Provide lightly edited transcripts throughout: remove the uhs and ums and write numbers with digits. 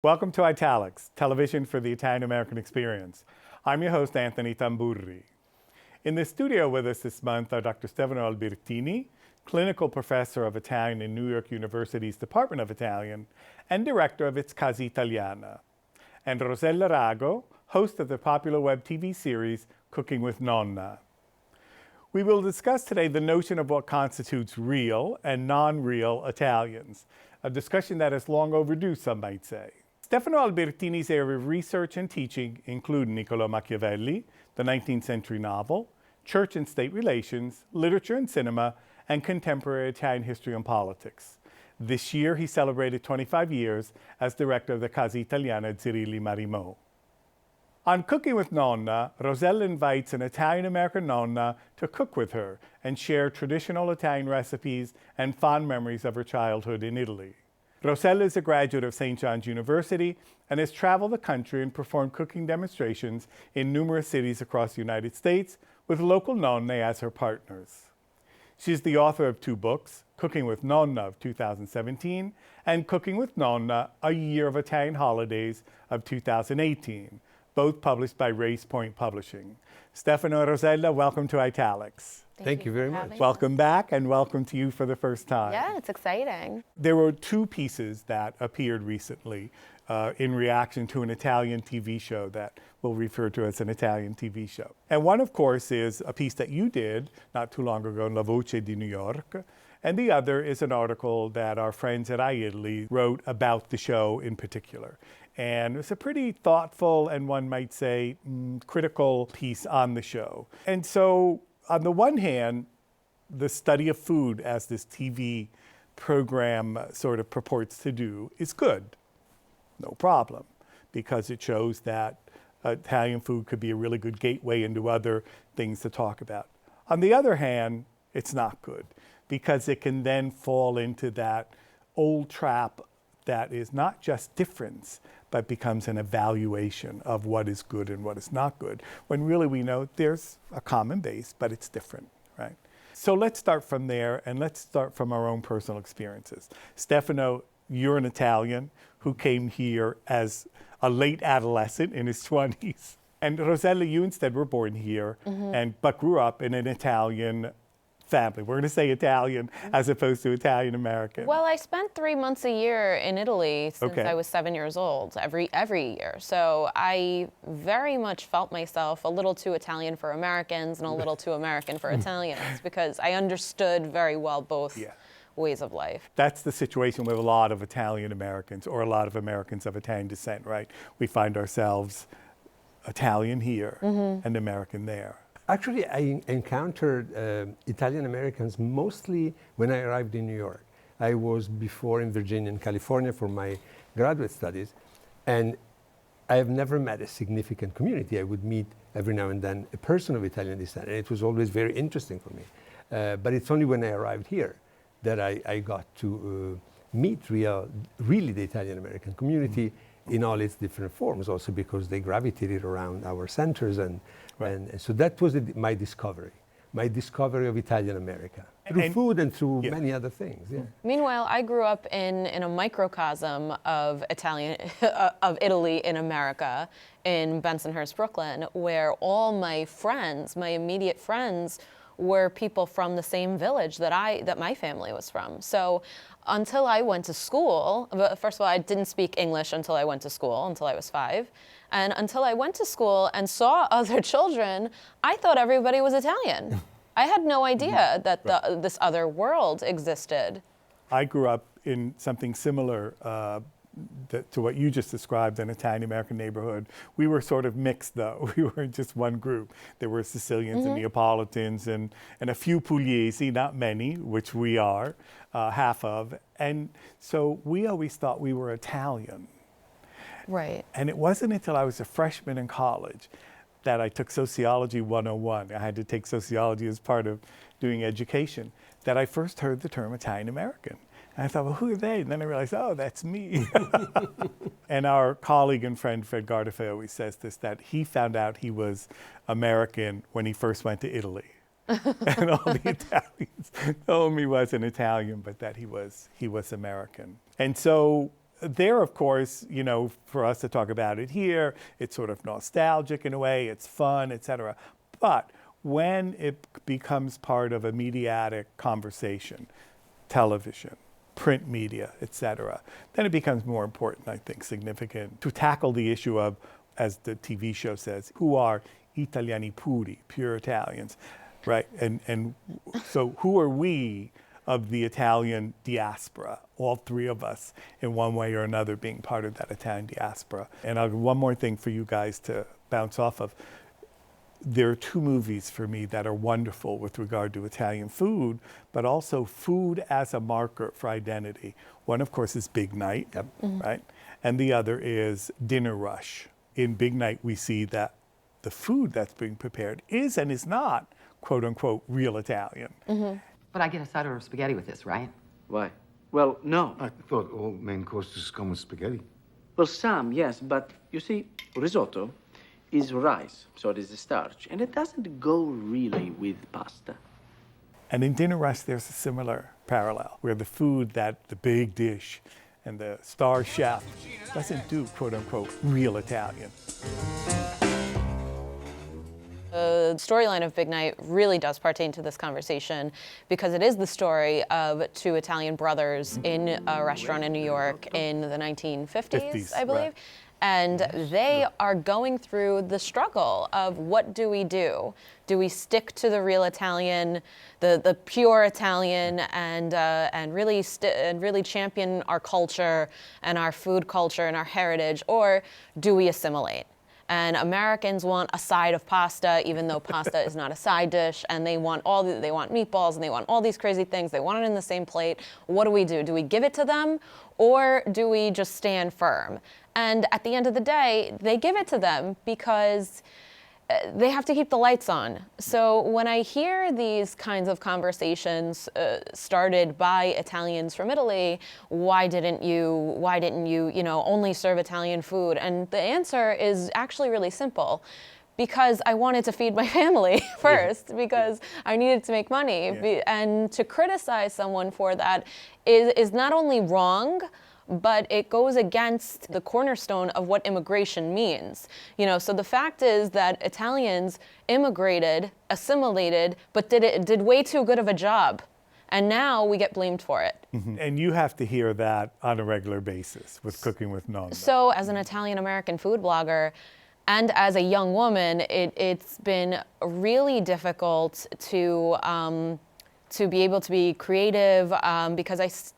Welcome to Italics, television for the Italian-American experience. I'm your host, Anthony Tamburri. In the studio with us this month are Dr. Stefano Albertini, clinical professor of Italian in New York University's Department of Italian and director of its Casa Italiana, and Rossella Rago, host of the popular web TV series Cooking with Nonna. We will discuss today the notion of what constitutes real and non-real Italians, a discussion that is long overdue, some might say. Stefano Albertini's area of research and teaching include Niccolò Machiavelli, the 19th century novel, church and state relations, literature and cinema, and contemporary Italian history and politics. This year, he celebrated 25 years as director of the Casa Italiana at Zirilli Marimo. On Cooking with Nonna, Rossella invites an Italian-American nonna to cook with her and share traditional Italian recipes and fond memories of her childhood in Italy. Rossella is a graduate of St. John's University and has traveled the country and performed cooking demonstrations in numerous cities across the United States with local nonne as her partners. She's the author of two books, Cooking with Nonna of 2017 and Cooking with Nonna, A Year of Italian Holidays of 2018, both published by Race Point Publishing. Stefano and Rossella, welcome to Italics. Thank you very much. Welcome back, and welcome to you for the first time. Yeah, it's exciting. There were two pieces that appeared recently in reaction to an Italian TV show that we'll refer to as an Italian TV show. And one, of course, is a piece that you did not too long ago in La Voce di New York. And the other is an article that our friends at iItaly wrote about the show in particular. And it's a pretty thoughtful and one might say critical piece on the show. And so on the one hand, the study of food as this TV program sort of purports to do is good, no problem, because it shows that Italian food could be a really good gateway into other things to talk about. On the other hand, it's not good, because it can then fall into that old trap that is not just difference, but becomes an evaluation of what is good and what is not good, when really we know there's a common base, but it's different, right? So let's start from there, and let's start from our own personal experiences. Stefano, you're an Italian who came here as a late adolescent in his 20s. And Rossella, you instead were born here, but grew up in an Italian family. We're going to say Italian as opposed to Italian-American. Well, I spent 3 months a year in Italy since I was 7 years old, every year. So I very much felt myself a little too Italian for Americans and a little too American for Italians, because I understood very well both ways of life. That's the situation with a lot of Italian-Americans, or a lot of Americans of Italian descent, right? We find ourselves Italian here and American there. Actually, I encountered Italian Americans mostly when I arrived in New York. I was before in Virginia and California for my graduate studies, and I have never met a significant community. I would meet every now and then a person of Italian descent, and it was always very interesting for me. But it's only when I arrived here that I got to meet really the Italian American community in all its different forms, also because they gravitated around our centers, and so that was my discovery of Italian America, through food and through many other things. Yeah. Meanwhile, I grew up in a microcosm of Italy in America, in Bensonhurst, Brooklyn, where all my friends, my immediate friends, were people from the same village that my family was from. So until I went to school, first of all, I didn't speak English until I went to school, until I was 5. And until I went to school and saw other children, I thought everybody was Italian. I had no idea that this other world existed. I grew up in something similar to what you just described, an Italian-American neighborhood. We were sort of mixed, though. We were just one group. There were Sicilians and Neapolitans and a few Pugliesi, not many, which we are, half of. And so we always thought we were Italian. Right. And it wasn't until I was a freshman in college that I took Sociology 101. I had to take sociology as part of doing education, that I first heard the term Italian-American. And I thought, well, who are they? And then I realized, oh, that's me. And our colleague and friend, Fred Gardefeu, always says this, that he found out he was American when he first went to Italy. And all the Italians told him he wasn't Italian, but that he was American. And so there, of course, you know, for us to talk about it here, it's sort of nostalgic in a way, it's fun, etc. But when it becomes part of a mediatic conversation, television, print media, etc., then it becomes more important, I think, significant to tackle the issue of, as the TV show says, who are Italiani puri, pure Italians, right? And so who are we of the Italian diaspora, all three of us in one way or another being part of that Italian diaspora. And one more thing for you guys to bounce off of. There are two movies for me that are wonderful with regard to Italian food, but also food as a marker for identity. One, of course, is Big Night, right? And the other is Dinner Rush. In Big Night, we see that the food that's being prepared is and is not, quote unquote, real Italian. But I get a side order of spaghetti with this, right? Why? Well, no. I thought all main courses come with spaghetti. Well, some, yes, but you see, risotto is rice, so it is the starch, and it doesn't go really with pasta. And in Dinner Rush, there's a similar parallel, where the food, that the big dish, and the star chef doesn't do, quote unquote, real Italian. The storyline of Big Night really does pertain to this conversation because it is the story of two Italian brothers in a restaurant in New York in the 1950s, I believe. Right. And they are going through the struggle of what do we do? Do we stick to the real Italian, the pure Italian, and really champion our culture and our food culture and our heritage, or do we assimilate? And Americans want a side of pasta, even though pasta is not a side dish, and they want meatballs and they want all these crazy things. They want it in the same plate. What do we do? Do we give it to them, or do we just stand firm? And at the end of the day, they give it to them because they have to keep the lights on. So when I hear these kinds of conversations started by Italians from Italy, why didn't you, only serve Italian food? And the answer is actually really simple. Because I wanted to feed my family first, because I needed to make money. And to criticize someone for that is not only wrong, but it goes against the cornerstone of what immigration means. So the fact is that Italians immigrated, assimilated, but did way too good of a job. And now we get blamed for it. And you have to hear that on a regular basis with Cooking with Nonna. So as an Italian-American food blogger, and as a young woman, it's been really difficult to be able to be creative because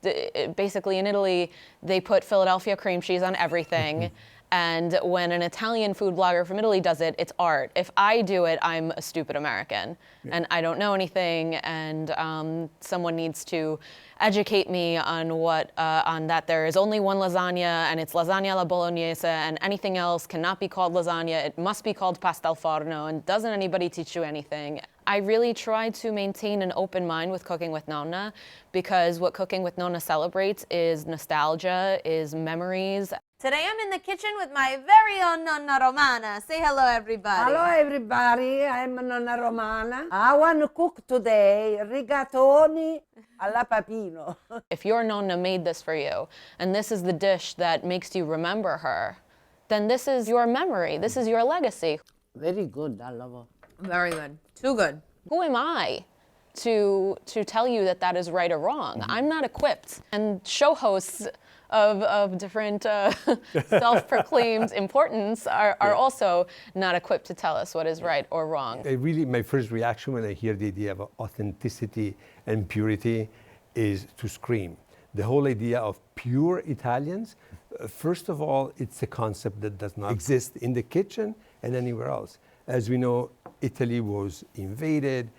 basically in Italy, they put Philadelphia cream cheese on everything. And when an Italian food blogger from Italy does it, it's art. If I do it, I'm a stupid American. And I don't know anything, and someone needs to educate me on on that there is only one lasagna, and it's lasagna alla bolognese, and anything else cannot be called lasagna. It must be called pasta al forno, and doesn't anybody teach you anything? I really try to maintain an open mind with Cooking with Nonna, because what Cooking with Nonna celebrates is nostalgia, is memories. Today I'm in the kitchen with my very own Nonna Romana. Say hello, everybody. Hello, everybody. I'm Nonna Romana. I want to cook today rigatoni alla papino. If your Nonna made this for you, and this is the dish that makes you remember her, then this is your memory. This is your legacy. Very good, I love it. Very good. Too good. Who am I to tell you that that is right or wrong? I'm not equipped. And show hosts of different self-proclaimed importance are also not equipped to tell us what is right or wrong. Really, my first reaction when I hear the idea of authenticity and purity is to scream. The whole idea of pure Italians, first of all, it's a concept that does not exist in the kitchen and anywhere else. As we know, Italy was invaded,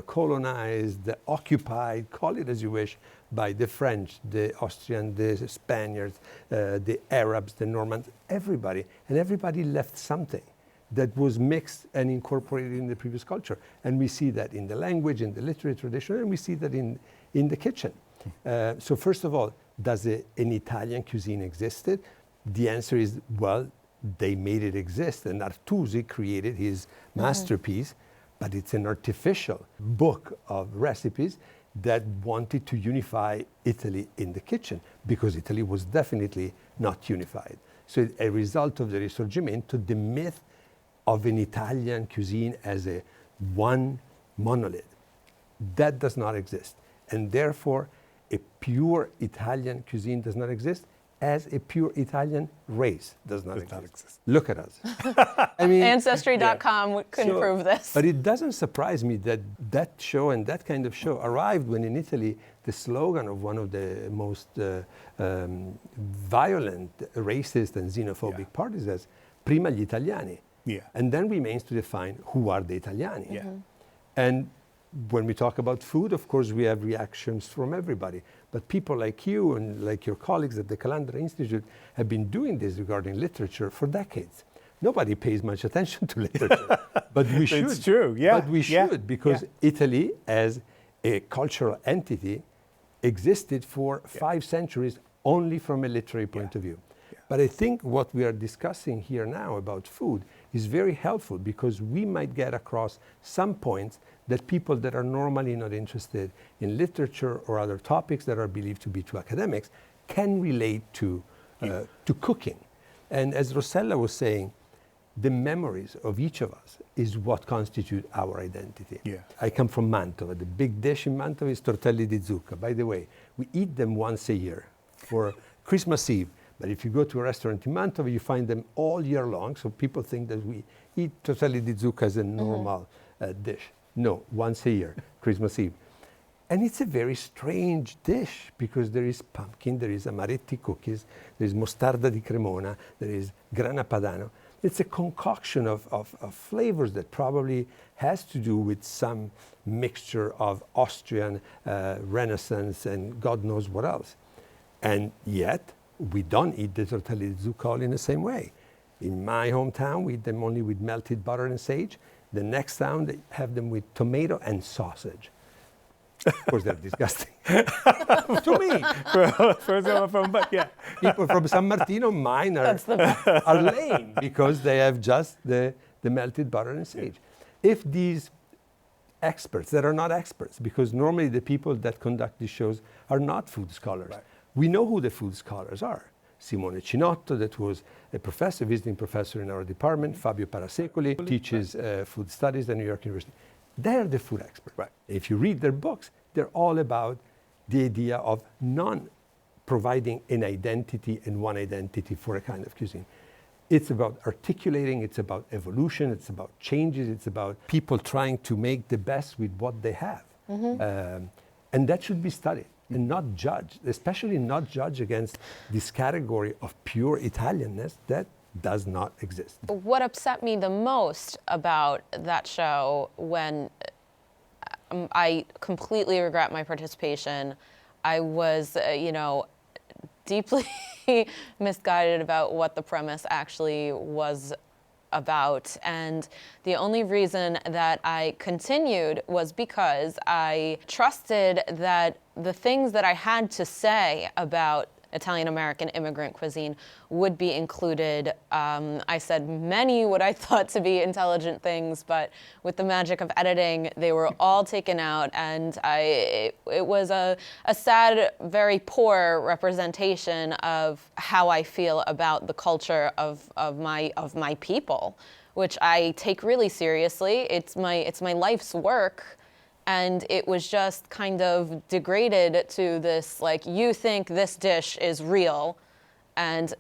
colonized, occupied, call it as you wish, by the French, the Austrian, the Spaniards, the Arabs, the Normans, everybody. And everybody left something that was mixed and incorporated in the previous culture. And we see that in the language, in the literary tradition, and we see that in the kitchen. So first of all, does an Italian cuisine existed? The answer is, well, they made it exist, and Artusi created his masterpiece, but it's an artificial book of recipes, that wanted to unify Italy in the kitchen, because Italy was definitely not unified. So a result of the Risorgimento, the myth of an Italian cuisine as a one monolith, that does not exist. And therefore, a pure Italian cuisine does not exist, as a pure Italian race does not exist. Look at us. I mean, Ancestry.com can prove this. But it doesn't surprise me that that show and that kind of show arrived when in Italy the slogan of one of the most violent, racist and xenophobic parties is "Prima gli Italiani." Yeah. And then remains to define who are the Italiani. Yeah. And when we talk about food, of course, we have reactions from everybody. But people like you and like your colleagues at the Calandra Institute have been doing this regarding literature for decades. Nobody pays much attention to literature, but we should. It's true, yeah. But we should, because Italy, as a cultural entity, existed for 5 centuries only from a literary point of view. But I think what we are discussing here now about food is very helpful, because we might get across some points that people that are normally not interested in literature or other topics that are believed to be too academics can relate to cooking. And as Rossella was saying, the memories of each of us is what constitute our identity. Yeah. I come from Mantova. The big dish in Mantova is tortelli di zucca. By the way, we eat them once a year for Christmas Eve. But if you go to a restaurant in Mantova, you find them all year long. So people think that we eat tortelli di zucca as a normal dish. No, once a year, Christmas Eve. And it's a very strange dish, because there is pumpkin, there is amaretti cookies, there is mostarda di Cremona, there is grana padano. It's a concoction of flavors that probably has to do with some mixture of Austrian Renaissance and God knows what else. And yet, we don't eat the tortelli di zucca all in the same way. In my hometown, we eat them only with melted butter and sage. The next town, they have them with tomato and sausage. Of course, they're disgusting. To me. People from San Martino, mine are lame, because they have just the melted butter and sage. If these experts that are not experts, because normally the people that conduct these shows are not food scholars. Right. We know who the food scholars are. Simone Cinotto, that was a professor, visiting professor in our department. Fabio Parasecoli teaches food studies at New York University. They're the food experts. Right. If you read their books, they're all about the idea of providing an identity and one identity for a kind of cuisine. It's about articulating, it's about evolution, it's about changes, it's about people trying to make the best with what they have. Mm-hmm. And that should be studied and not judged, especially not judged against this category of pure Italianness that does not exist. What upset me the most about that show, when I completely regret my participation, I was, deeply misguided about what the premise actually was about. And the only reason that I continued was because I trusted that the things that I had to say about Italian-American immigrant cuisine would be included. I said many what I thought to be intelligent things, but with the magic of editing, they were all taken out, and it was a sad, very poor representation of how I feel about the culture of my people, which I take really seriously. It's my life's work. And it was just kind of degraded to this, like, you think this dish is real, and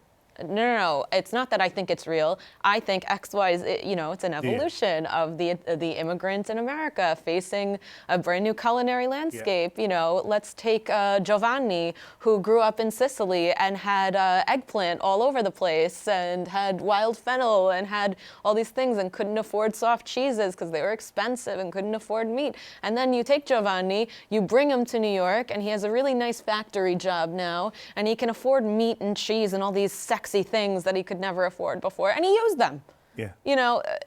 no, it's not that I think it's real. I think X, Y, Z, it's an evolution of the immigrants in America facing a brand new culinary landscape. Yeah. Let's take Giovanni, who grew up in Sicily and had eggplant all over the place, and had wild fennel, and had all these things, and couldn't afford soft cheeses because they were expensive, and couldn't afford meat. And then you take Giovanni, you bring him to New York, and he has a really nice factory job now, and he can afford meat and cheese and all these sexy things that he could never afford before, and he used them. Yeah.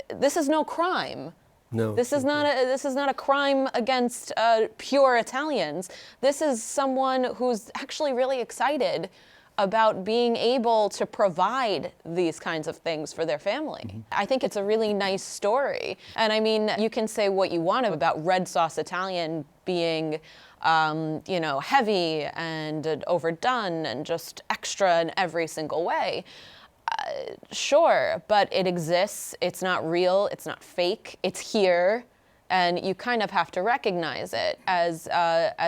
This is no crime. No. This is not a crime against pure Italians. This is someone who's actually really excited about being able to provide these kinds of things for their family. Mm-hmm. I think it's a really nice story. And I mean, you can say what you want about red sauce Italian being heavy and overdone and just extra in every single way. Sure, but it exists. It's not real. It's not fake. It's here, and you kind of have to recognize it as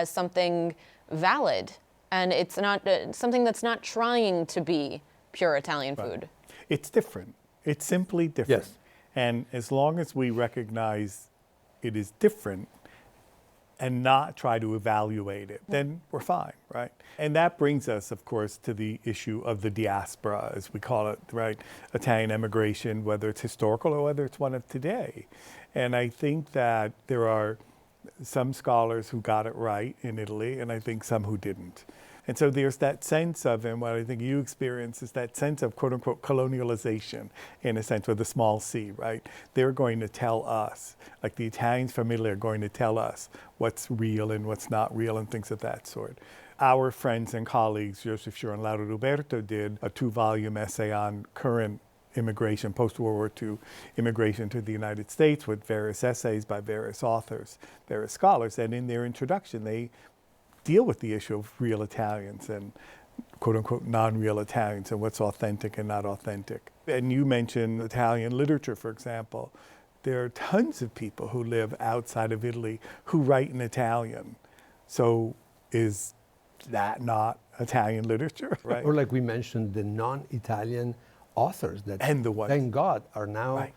something valid, and it's not something that's not trying to be pure Italian food. It's different. It's simply different. Yes. And as long as we recognize it is different and not try to evaluate it, then we're fine, right? And that brings us, of course, to the issue of the diaspora, as we call it, right? Italian emigration, whether it's historical or whether it's one of today. And I think that there are some scholars who got it right in Italy, and I think some who didn't. And so there's that sense of, and what I think you experience is that sense of quote unquote colonialization, in a sense, with a small c, right? They're going to tell us, like the Italians from Italy are going to tell us what's real and what's not real and things of that sort. Our friends and colleagues, Joseph Schur and Laura Roberto, did a 2-volume essay on current immigration, post-World War II immigration to the United States, with various essays by various authors, various scholars. And in their introduction, they deal with the issue of real Italians and quote-unquote non-real Italians and what's authentic and not authentic. And you mentioned Italian literature, for example. There are tons of people who live outside of Italy who write in Italian. So is that not Italian literature? Right? Or like we mentioned, the non-Italian authors that, and the ones, thank God, are now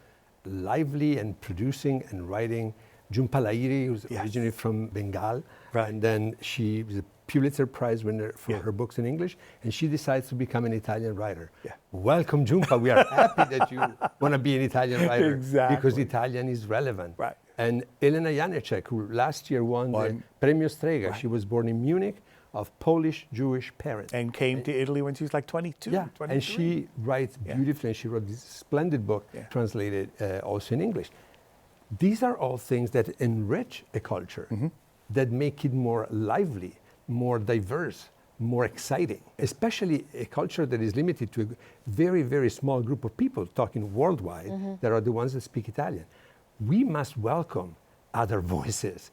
lively and producing and writing. Jhumpa Lahiri, who's originally from Bengal, and then she was a Pulitzer Prize winner for her books in English, and she decides to become an Italian writer. Welcome, Jhumpa. We are happy that you want to be an Italian writer because Italian is relevant. Right. And Elena Janicek, who last year won the Premio Strega, she was born in Munich, of Polish Jewish parents. And came to Italy when she was like 22, 23. And she writes beautifully, and she wrote this splendid book, translated also in English. These are all things that enrich a culture, that make it more lively, more diverse, more exciting, especially a culture that is limited to a very, very small group of people talking worldwide that are the ones that speak Italian. We must welcome other voices,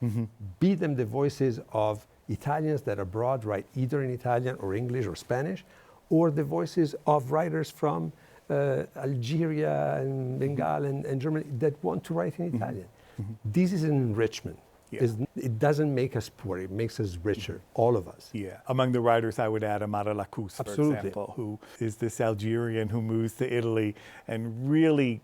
be them the voices of Italians that abroad write either in Italian or English or Spanish, or the voices of writers from Algeria and Bengal and Germany that want to write in Italian. This is an enrichment. It doesn't make us poor, it makes us richer, all of us. Among the writers, I would add Amara Lacous, for example, who is this Algerian who moves to Italy and really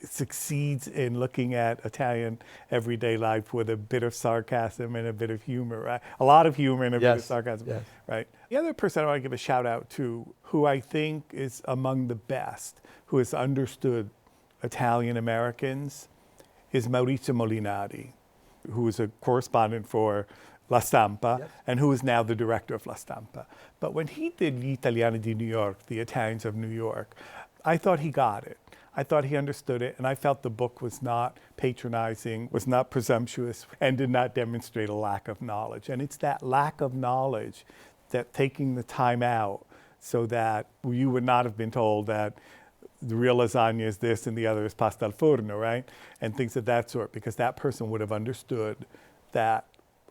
succeeds in looking at Italian everyday life with a bit of sarcasm and a bit of humor, right? A lot of humor and a bit of sarcasm, right? The other person I want to give a shout out to, who I think is among the best, who has understood Italian Americans, is Maurizio Molinari, who is a correspondent for La Stampa and who is now the director of La Stampa. But when he did Gli Italiani di New York, the Italians of New York, I thought he got it. I thought he understood it, and I felt the book was not patronizing, was not presumptuous, and did not demonstrate a lack of knowledge. And it's that lack of knowledge that taking the time out so that you would not have been told that the real lasagna is this and the other is pasta al forno, right? And things of that sort, because that person would have understood that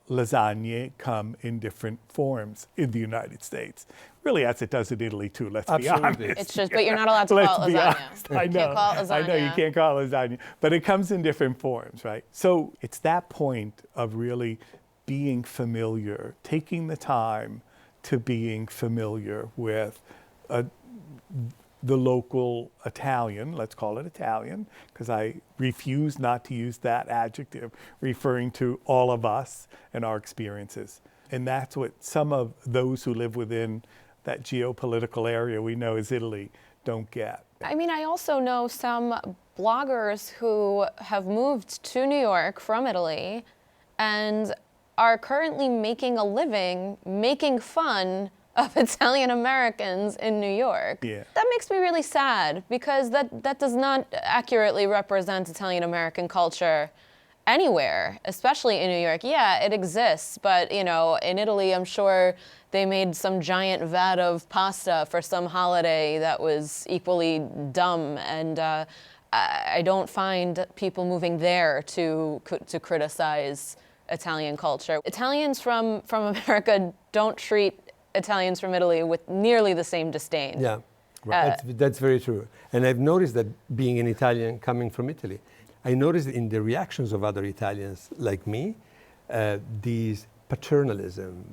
lasagne come in different forms in the United States. Really, as it does in Italy too, let's be honest. It's just, but you're not allowed to call it lasagna. I know, can't call it lasagna. I know, you can't call it lasagna, but it comes in different forms, right? So it's that point of really being familiar, taking the time to being familiar with the local Italian, let's call it Italian, because I refuse not to use that adjective, referring to all of us and our experiences. And that's what some of those who live within that geopolitical area we know as Italy don't get. I mean, I also know some bloggers who have moved to New York from Italy and are currently making a living making fun of Italian Americans in New York. That makes me really sad, because that does not accurately represent Italian American culture anywhere, especially in New York. Yeah, it exists, but you know, in Italy, I'm sure they made some giant vat of pasta for some holiday that was equally dumb, and I don't find people moving there to criticize Italian culture. Italians from America don't treat Italians from Italy with nearly the same disdain. Yeah, that's very true. And I've noticed that being an Italian coming from Italy, I noticed in the reactions of other Italians like me, these paternalism,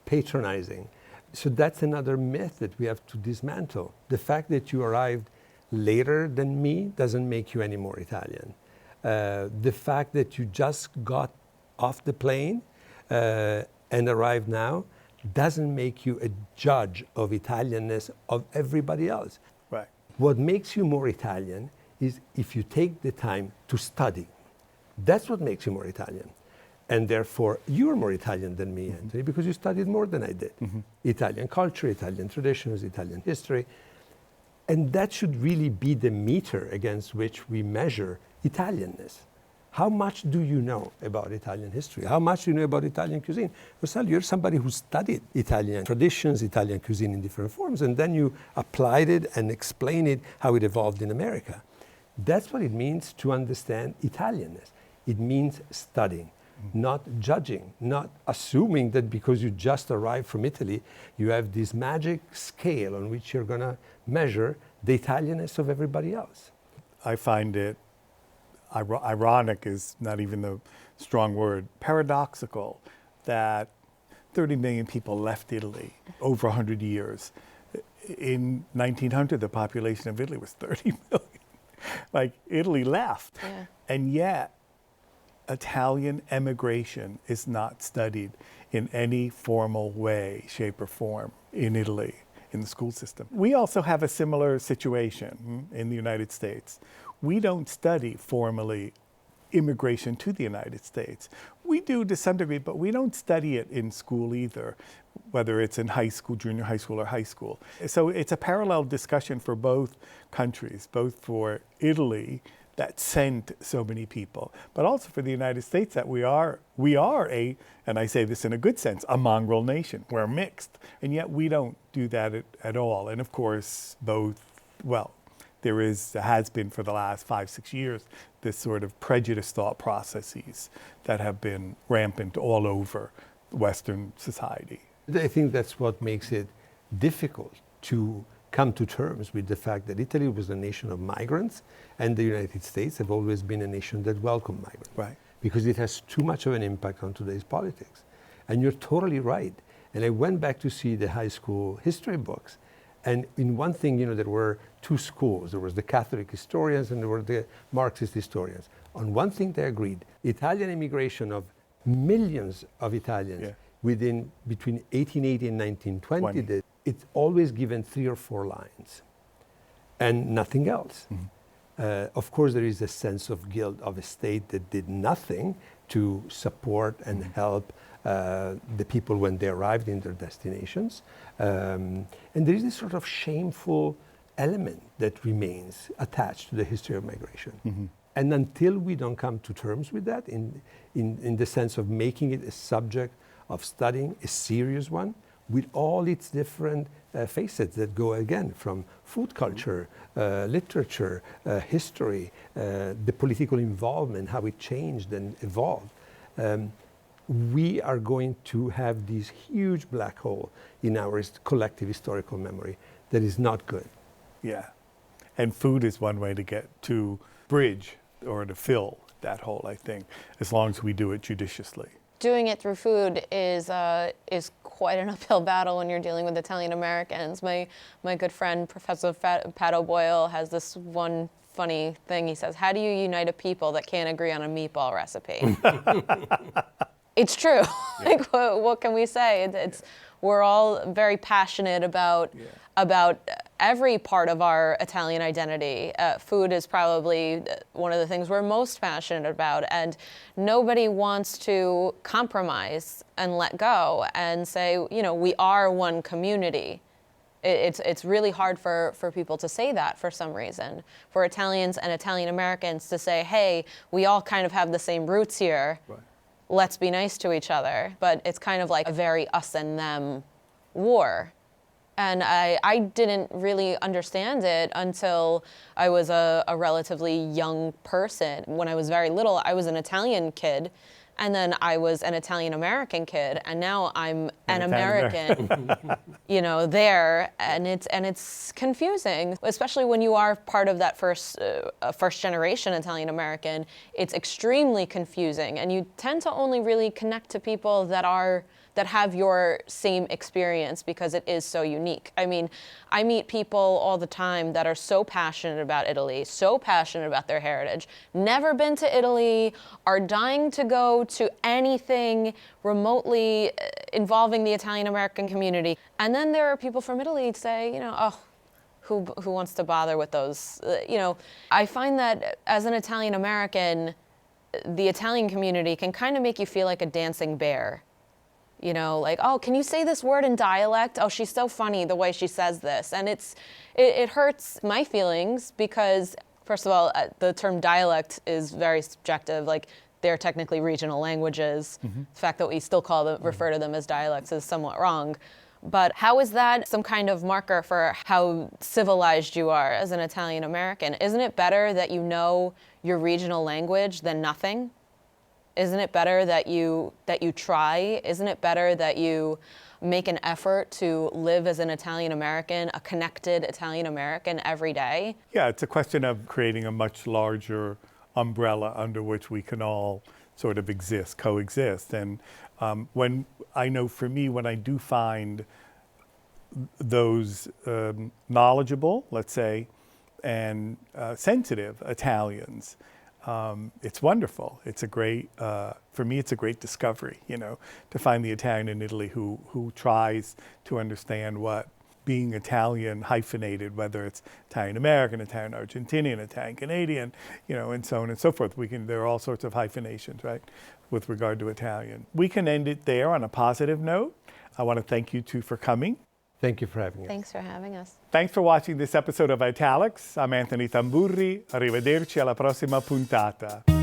patronizing. So that's another myth that we have to dismantle. The fact that you arrived later than me doesn't make you any more Italian. The fact that you just got off the plane and arrived now doesn't make you a judge of Italianness of everybody else. Right. What makes you more Italian is if you take the time to study. That's what makes you more Italian. And therefore, you're more Italian than me, Anthony, because you studied more than I did. Italian culture, Italian traditions, Italian history. And that should really be the meter against which we measure Italianness. How much do you know about Italian history? How much do you know about Italian cuisine? Rossella, you're somebody who studied Italian traditions, Italian cuisine in different forms, and then you applied it and explained it, how it evolved in America. That's what it means to understand Italianness. It means studying, not judging, not assuming that because you just arrived from Italy, you have this magic scale on which you're going to measure the Italianness of everybody else. I find it ironic is not even the strong word, paradoxical that 30 million people left Italy over 100 years. In 1900, the population of Italy was 30 million. Like, Italy left. Yeah. And yet, Italian emigration is not studied in any formal way, shape, or form in Italy, in the school system. We also have a similar situation in the United States. We don't study formally immigration to the United States. We do to some degree, but we don't study it in school either, whether it's in high school, junior high school, or high school. So it's a parallel discussion for both countries, both for Italy, that sent so many people, but also for the United States, that we are a, and I say this in a good sense, a mongrel nation. We're mixed, and yet we don't do that at all. And of course, there has been for the last 5-6 years this sort of prejudice thought processes that have been rampant all over Western society. I think that's what makes it difficult to come to terms with the fact that Italy was a nation of migrants and the United States have always been a nation that welcomed migrants. Right. Because it has too much of an impact on today's politics. And you're totally right. And I went back to see the high school history books. And in one thing, there were two schools. There was the Catholic historians and there were the Marxist historians. On one thing they agreed, Italian immigration of millions of Italians between 1880 and 1920, it's always given 3 or 4 lines and nothing else. Of course, there is a sense of guilt of a state that did nothing to support and help the people when they arrived in their destinations. And there is this sort of shameful element that remains attached to the history of migration. And until we don't come to terms with that in the sense of making it a subject of studying, a serious one, with all its different facets that go again from food culture, literature, history, the political involvement, how it changed and evolved, we are going to have this huge black hole in our collective historical memory that is not good. Yeah. And food is one way to get to bridge or to fill that hole, I think, as long as we do it judiciously. Doing it through food is quite an uphill battle when you're dealing with Italian Americans. My good friend, Professor Pat O'Boyle, has this one funny thing. He says, "How do you unite a people that can't agree on a meatball recipe?" It's true. Like, what can we say? We're all very passionate about every part of our Italian identity. Food is probably one of the things we're most passionate about, and nobody wants to compromise and let go and say, we are one community. It's really hard for people to say that for some reason. For Italians and Italian Americans to say, hey, we all kind of have the same roots here. Right. Let's be nice to each other. But it's kind of like a very us and them war. And I didn't really understand it until I was a relatively young person. When I was very little, I was an Italian kid, And then I was an Italian American kid, and now I'm an American, there, and it's confusing, especially when you are part of that first generation Italian American. It's extremely confusing, and you tend to only really connect to people that have your same experience because it is so unique. I mean, I meet people all the time that are so passionate about Italy, so passionate about their heritage, never been to Italy, are dying to go to anything remotely involving the Italian American community. And then there are people from Italy say, who wants to bother with those? I find that as an Italian American, the Italian community can kind of make you feel like a dancing bear. Like, oh, can you say this word in dialect? Oh, she's so funny the way she says this. And it hurts my feelings because, first of all, the term dialect is very subjective. Like, they're technically regional languages. The fact that we still refer to them as dialects is somewhat wrong. But how is that some kind of marker for how civilized you are as an Italian American? Isn't it better that you know your regional language than nothing? Isn't it better that you try? Isn't it better that you make an effort to live as an Italian American, a connected Italian American every day? Yeah, it's a question of creating a much larger umbrella under which we can all sort of coexist. And when I know for me, when I do find those knowledgeable, let's say, and sensitive Italians, it's wonderful. It's a great, for me, it's a great discovery, to find the Italian in Italy who tries to understand what being Italian hyphenated, whether it's Italian American, Italian Argentinian, Italian Canadian, and so on and so forth. There are all sorts of hyphenations, right, with regard to Italian. We can end it there on a positive note. I want to thank you two for coming. Thank you for having us. Thanks for having us. Thanks for watching this episode of Italics. I'm Anthony Tamburri. Arrivederci alla prossima puntata.